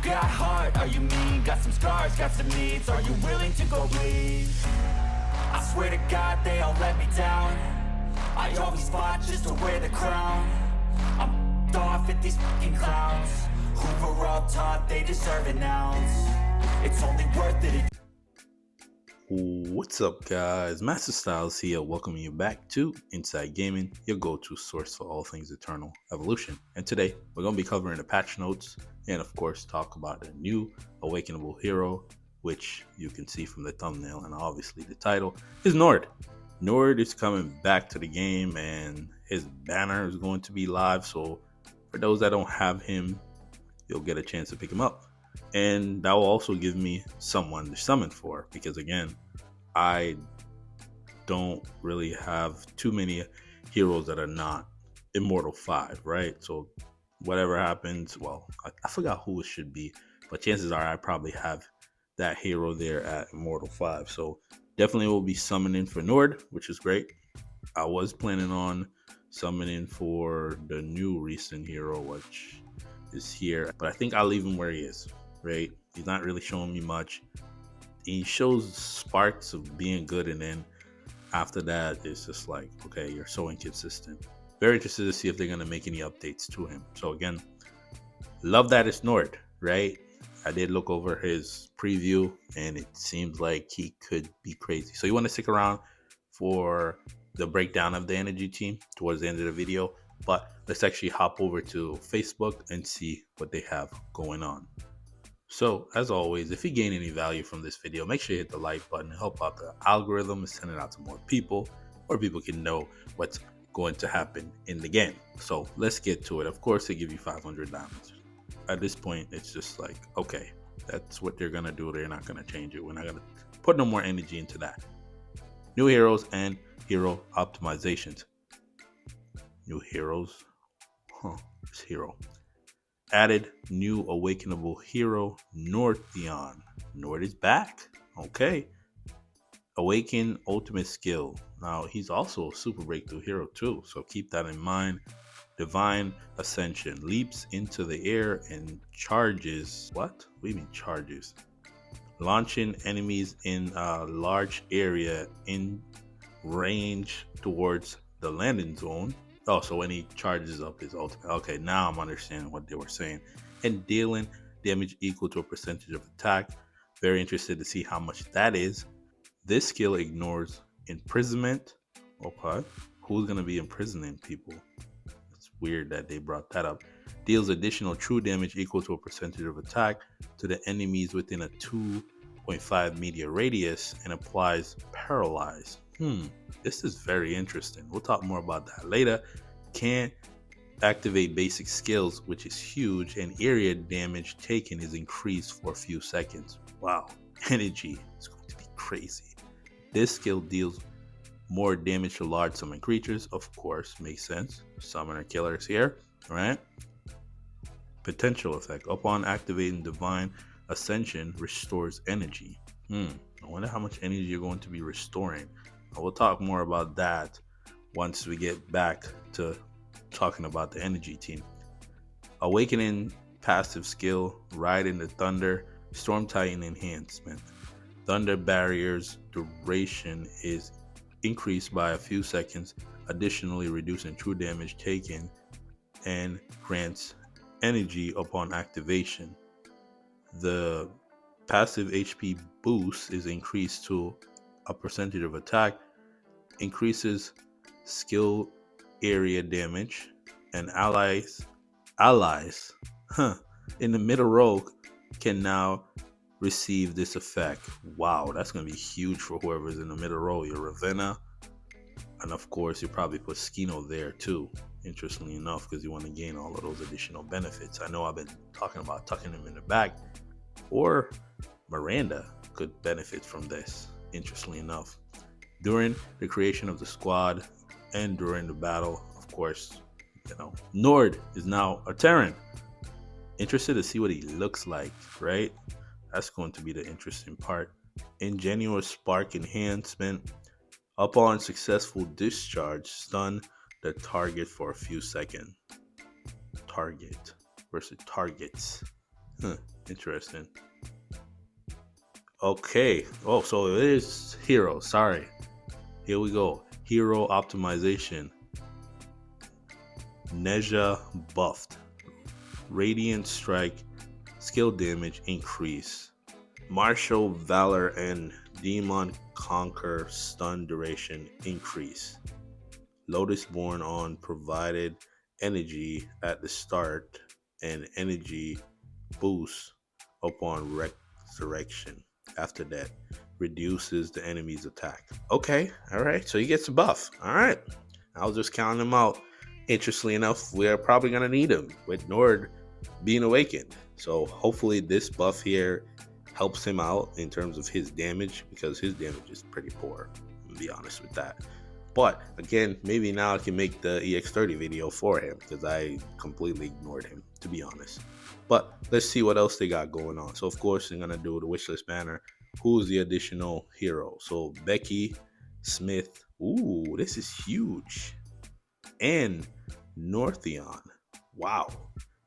got heart? Are you mean? Got some scars, got some needs. Are you willing to go bleed? I swear to God they all let me down. I always fought just to wear the crown. I'm off at these fucking clowns who were all taught they deserve an ounce. It's only worth it. What's up, guys? Master Styles here, welcoming you back to Inside Gaming, your go-to source for all things Eternal Evolution. And today, we're going to be covering the patch notes and, of course, talk about a new awakenable hero, which you can see from the thumbnail and obviously the title, is Nord. Nord is coming back to the game, and his banner is going to be live, so for those that don't have him, you'll get a chance to pick him up. And that will also give me someone to summon for, because again, I don't really have too many heroes that are not Immortal 5, right? So whatever happens, well, I forgot who it should be, but chances are I probably have that hero there at Immortal 5. So definitely will be summoning for Nord, which is great. I was planning on summoning for the new recent hero, which is here, but I think I'll leave him where he is, right? He's not really showing me much. He shows sparks of being good, and then after that it's just like, okay, you're so inconsistent. Very interested to see if they're going to make any updates to him. So again, love that it's Nord, right? I did look over his preview and it seems like he could be crazy. So you want to stick around for the breakdown of the energy team towards the end of the video, but let's actually hop over to Facebook and see what they have going on. So, as always, if you gain any value from this video, make sure you hit the like button and help out the algorithm and send it out to more people can know what's going to happen in the game. So, let's get to it. Of course, they give you 500 diamonds. At this point, it's just like, okay, that's what they're going to do. They're not going to change it. We're not going to put no more energy into that. New heroes and hero optimizations. New heroes. This hero. Added new awakenable hero, Nordthion. Nord is back. Okay. Awaken ultimate skill. Now, he's also a super breakthrough hero too, so keep that in mind. Divine Ascension. Leaps into the air and charges. What do you mean charges? Launching enemies in a large area in range towards the landing zone. Oh, so when he charges up his ultimate. Okay, now I'm understanding what they were saying. And dealing damage equal to a percentage of attack. Very interested to see how much that is. This skill ignores imprisonment. Okay. Who's going to be imprisoning people? It's weird that they brought that up. Deals additional true damage equal to a percentage of attack to the enemies within a 2.5 meter radius and applies paralyze. This is very interesting. We'll talk more about that later. Can't activate basic skills, which is huge, and area damage taken is increased for a few seconds. Wow, energy is going to be crazy. This skill deals more damage to large summon creatures. Of course, makes sense. Summoner killers here, all right? Potential effect. Upon activating Divine Ascension, restores energy. I wonder how much energy you're going to be restoring. We'll talk more about that once we get back to talking about the energy team. Awakening passive skill, Ride in the Thunder, Storm Titan enhancement. Thunder barriers duration is increased by a few seconds, additionally reducing true damage taken, and grants energy upon activation. The passive HP boost is increased to a percentage of attack, increases skill area damage, and allies in the middle row can now receive this effect. Wow, that's going to be huge for whoever's in the middle row. Your Ravenna, and of course you probably put Skino there too, interestingly enough, because you want to gain all of those additional benefits. I know I've been talking about tucking them in the back, or Miranda could benefit from this, interestingly enough. During the creation of the squad and during the battle, of course, Nord is now a Terran. Interested to see what he looks like, right? That's going to be the interesting part. Ingenuous Spark enhancement. Upon successful discharge, stun the target for a few seconds. Target versus targets. Interesting. Okay. Oh, so it is hero. Sorry. Here we go. Hero optimization. Nezha Buffed. Radiant strike. Skill damage increase. Martial valor and demon conquer stun duration increase. Lotus born on provided energy at the start and energy boost upon resurrection. After that, reduces the enemy's attack. Okay, all right. So he gets a buff. All right. I was just counting him out. Interestingly enough, we're probably gonna need him with Nord being awakened. So hopefully this buff here helps him out in terms of his damage, because his damage is pretty poor. To be honest with that. But again, maybe now I can make the EX30 video for him, because I completely ignored him, to be honest. But let's see what else they got going on. So of course, they're gonna do the wishlist banner. Who's the additional hero? So Becky, Smith. Ooh, this is huge. And Nordthion. Wow.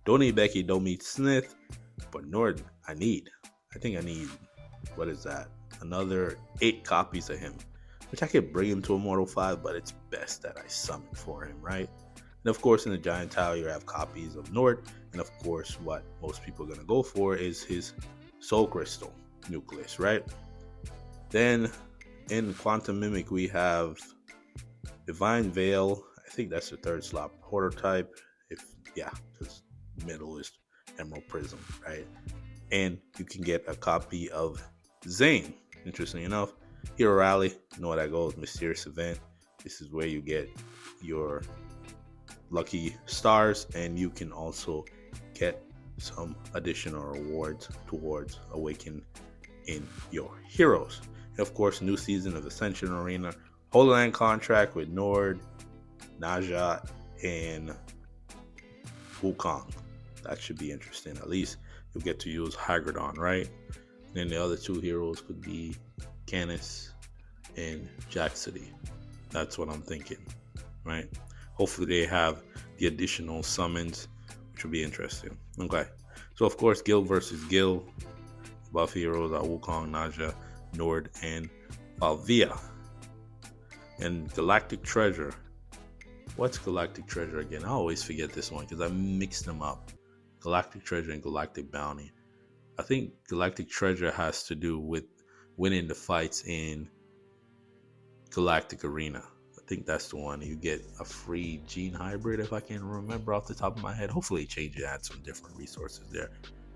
Don't need Becky, don't need Smith, but Nord I need. I think I need, what is that? Another 8 copies of him, which I could bring him to Immortal 5, but it's best that I summon for him, right? And of course, in the Giant Tower, you have copies of Nord, and of course, what most people are going to go for is his Soul Crystal, Nucleus, right? Then, in Quantum Mimic, we have Divine Veil. I think that's the 3rd slot prototype. Because middle is Emerald Prism, right? And you can get a copy of Zane. Interesting enough, Hero Rally, you know how that goes. Mysterious Event. This is where you get your lucky stars, and you can also get some additional rewards towards Awaken in your heroes. And of course, new season of Ascension Arena, Holy Land contract with Nord, Nezha, and Wukong. That should be interesting. At least you'll get to use Hygrodon, right? And then the other 2 heroes could be Kanis and Jaxity. That's what I'm thinking, right? Hopefully they have the additional summons, which will be interesting. Okay. So of course, Guild versus Guild. Buff heroes are Wukong, Nezha, Nord, and Falvea. And Galactic Treasure. What's Galactic Treasure again? I always forget this one because I mixed them up. Galactic Treasure and Galactic Bounty. I think Galactic Treasure has to do with winning the fights in Galactic Arena. I think that's the one. You get a free gene hybrid, if I can remember off the top of my head. Hopefully change it, add some different resources there.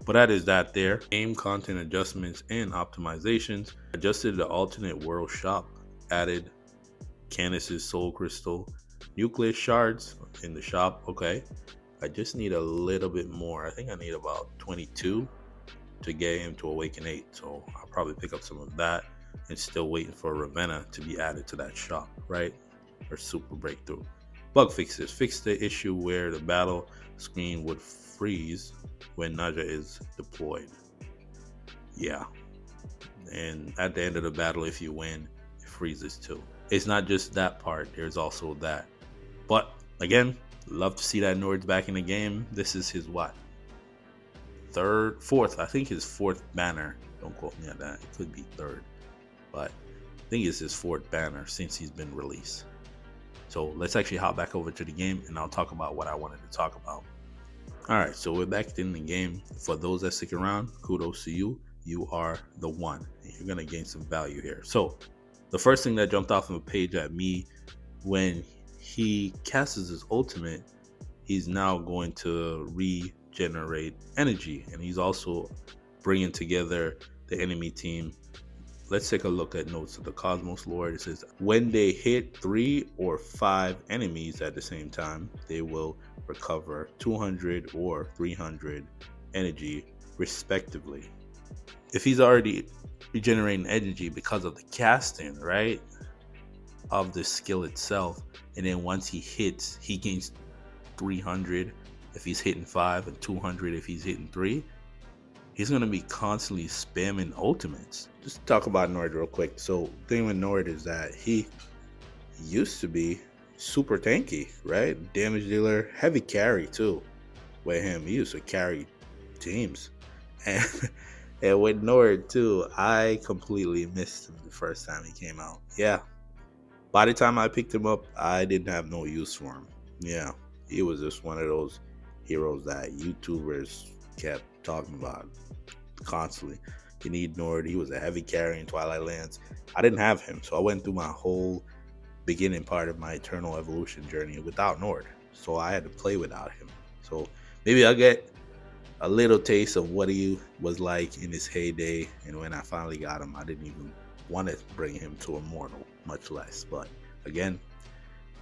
But that is that there. Game content adjustments and optimizations. Adjusted the alternate world shop. Added Kanis' Soul Crystal. Nucleus shards in the shop. Okay. I just need a little bit more. I think I need about 22 to get him to Awaken 8. So I'll probably pick up some of that, and still waiting for Ravenna to be added to that shop, right? Or Super Breakthrough. Bug fixes. Fix the issue where the battle screen would freeze when Nezha is deployed. Yeah. And at the end of the battle, if you win, it freezes too. It's not just that part. There's also that. But again, love to see that Nord's back in the game. This is his what? 3rd, 4th. I think his 4th banner. Don't quote me on that. It could be 3rd. But I think it's his 4th banner since he's been released. So let's actually hop back over to the game, and I'll talk about what I wanted to talk about. Alright, so we're back in the game. For those that stick around, kudos to you. You are the one. And you're going to gain some value here. So the first thing that jumped off of the page at me, when he casts his ultimate, he's now going to regenerate energy, and he's also bringing together the enemy team. Let's take a look at notes of the Cosmos Lord. It says when they hit 3 or 5 enemies at the same time, they will recover 200 or 300 energy respectively. If he's already regenerating energy because of the casting, right, of the skill itself, and then once he hits, he gains 300 if he's hitting 5 and 200 if he's hitting 3. He's going to be constantly spamming ultimates. Just talk about Nord real quick. So the thing with Nord is that he used to be super tanky, right? Damage dealer, heavy carry too. With him, he used to carry teams. And and with Nord too, I completely missed him the first time he came out. Yeah. By the time I picked him up, I didn't have no use for him. Yeah. He was just one of those heroes that YouTubers kept talking about constantly. You need Nord. He was a heavy carry in Twilight Lands. I didn't have him, so I went through my whole beginning part of my Eternal Evolution journey without Nord. So I had to play without him. So maybe I'll get a little taste of what he was like in his heyday. And when I finally got him, I didn't even want to bring him to Immortal, much less. But again,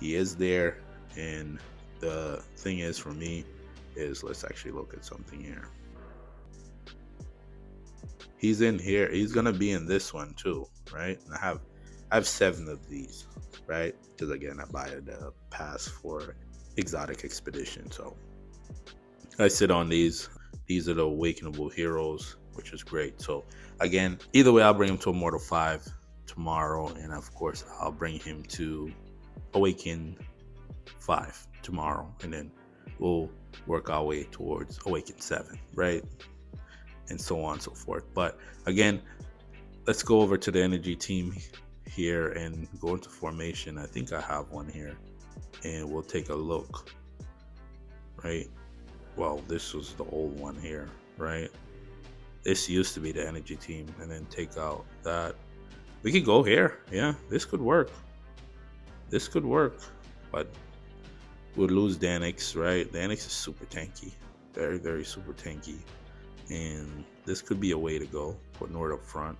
he is there. And the thing is for me is, let's actually look at something here. He's in here. He's gonna be in this one too, right? And I have 7 of these, right? Because again, I buy the pass for Exotic Expedition. So I sit on these. These are the awakenable heroes, which is great. So again, either way, I'll bring him to Immortal 5 tomorrow, and of course, I'll bring him to Awaken 5 tomorrow, and then we'll work our way towards Awaken 7, right? And so on and so forth. But again, let's go over to the energy team here and go into formation. I think I have one here, and we'll take a look, right? Well, this was the old one here, right? This used to be the energy team, and then take out that. We could go here. Yeah, this could work. This could work, but we'll lose Danix, right? Danix is super tanky, very, very super tanky. And this could be a way to go. Put Nord up front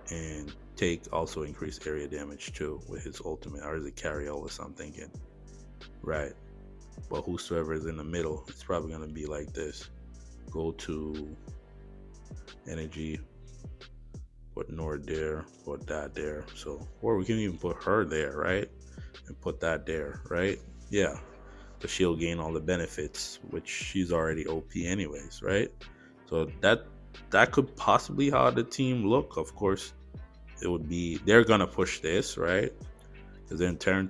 and take also increased area damage too with his ultimate, or is it Carriolis I'm thinking, right? But whosoever is in the middle, it's probably going to be like this. Go to energy, put Nord there, put that there. So, or we can even put her there, right? And put that there, right? Yeah, so she'll gain all the benefits, which she's already OP anyways, right? So that could possibly how the team look. Of course, it would be, they're gonna push this, right? Because then turn.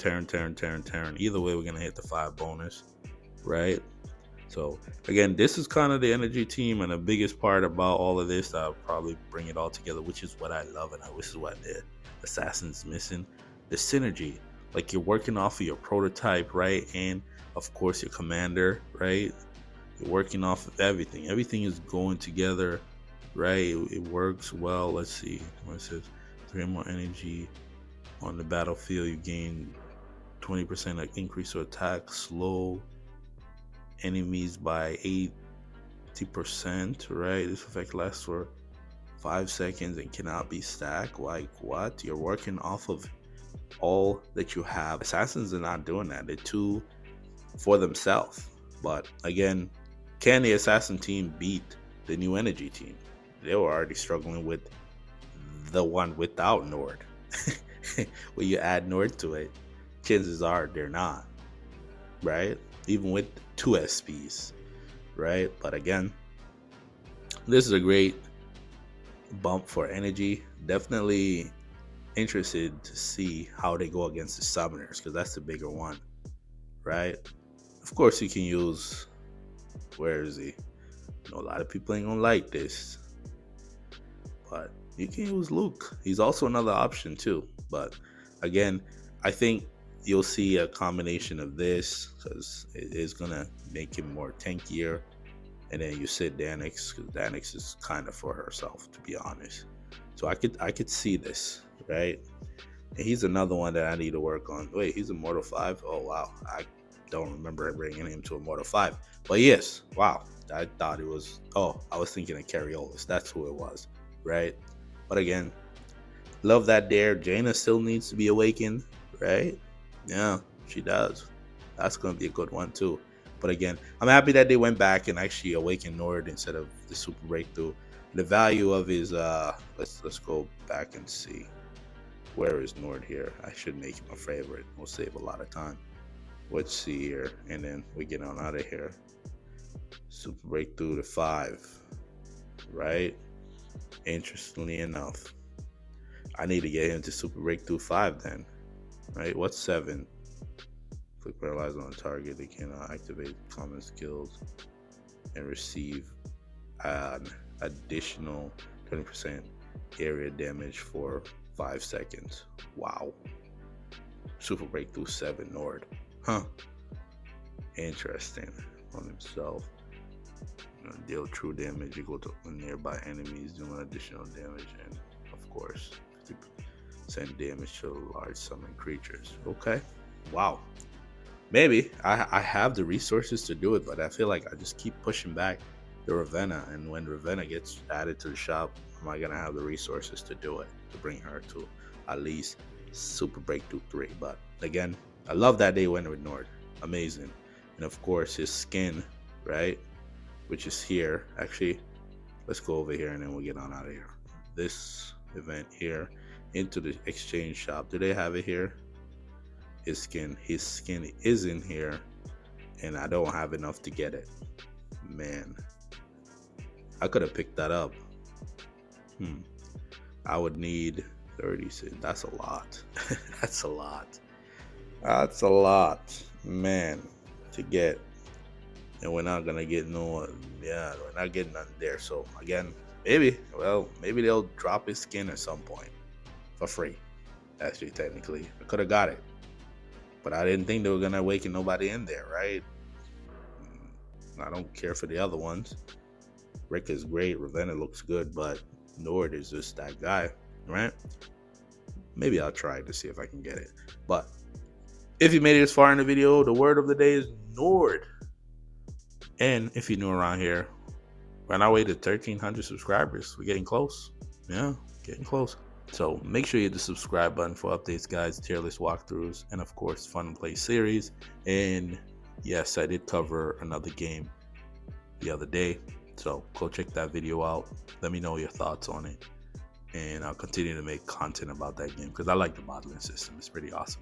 Either way, we're gonna hit the 5 bonus, right? So again, this is kind of the energy team, and the biggest part about all of this, I'll probably bring it all together, which is what I love, and this is what the Assassin's missing, the synergy. Like, you're working off of your prototype, right? And of course your commander, right? You're working off of everything. Everything is going together, right? It works well. Let's see what it says. 3 more energy on the battlefield. You gain 20% like increase to attack, slow enemies by 80%, right? This effect lasts for 5 seconds and cannot be stacked. Like, what? You're working off of all that you have. Assassins are not doing that. They're too for themselves. But again, can the assassin team beat the new energy team? They were already struggling with the one without Nord. When you add Nord to it, chances are they're not, right? Even with 2 SPs, right? But again, this is a great bump for energy. Definitely interested to see how they go against the summoners, because that's the bigger one, right? Of course, you can use, where is he? You know, a lot of people ain't gonna like this, but you can use Luke. He's also another option too. But again, I think you'll see a combination of this, because it is gonna make him more tankier. And then you sit Danix, because Danix is kind of for herself, to be honest. So I could see this, right? And he's another one that I need to work on. Wait, he's Immortal 5? Oh wow, I don't remember bringing him to Immortal 5. But yes, wow, I thought it was, oh, I was thinking of Carriolis. That's who it was, right? But again, love that there. Jaina still needs to be awakened, right? Yeah, she does. That's going to be a good one too. But again, I'm happy that they went back and actually awakened Nord instead of the super breakthrough. The value of his, let's go back and see. Where is Nord here? I should make him a favorite. We'll save a lot of time. Let's see here. And then we get on out of here. Super breakthrough to 5, right? Interestingly enough, I need to get him to super breakthrough 5 then, right? What's 7? Click paralyze on a target. They cannot activate common skills and receive an additional 20% area damage for 5 seconds. Wow. Super Breakthrough 7 Nord. Huh. Interesting. On himself. Deal true damage equal to nearby enemies, doing additional damage, and of course, 50% damage to large summon creatures. Okay. Wow. Maybe I have the resources to do it, but I feel like I just keep pushing back the Ravenna, and when Ravenna gets added to the shop, am I gonna have the resources to do it, to bring her to at least Super Breakthrough 3? But again, I love that they went with Nord. Amazing. And of course his skin, right, which is here. Actually, let's go over here and then we'll get on out of here. This event here, into the exchange shop. Do they have it here? His skin is in here, and I don't have enough to get it. Man, I could have picked that up. I would need 30 cents. That's a lot. That's a lot. That's a lot, man, to get. And we're not gonna get we're not getting none there. So again, maybe they'll drop his skin at some point for free. Actually, technically, I could have got it, but I didn't think they were gonna awaken nobody in there, right? I don't care for the other ones. Rick is great, Ravenna looks good, but Nord is just that guy, right? Maybe I'll try to see if I can get it. But if you made it this far in the video, the word of the day is Nord. And if you're new around here, we're on our way to 1,300 subscribers. We're getting close. Yeah, getting close. So make sure you hit the subscribe button for updates, guys, tier list walkthroughs, and of course, fun and play series. And yes, I did cover another game the other day. So go check that video out. Let me know your thoughts on it. And I'll continue to make content about that game because I like the modeling system. It's pretty awesome.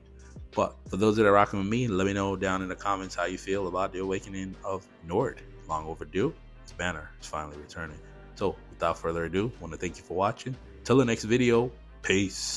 But for those that are rocking with me, let me know down in the comments how you feel about the awakening of Nord. Long overdue. His banner is finally returning. So without further ado, I want to thank you for watching. Till the next video, peace.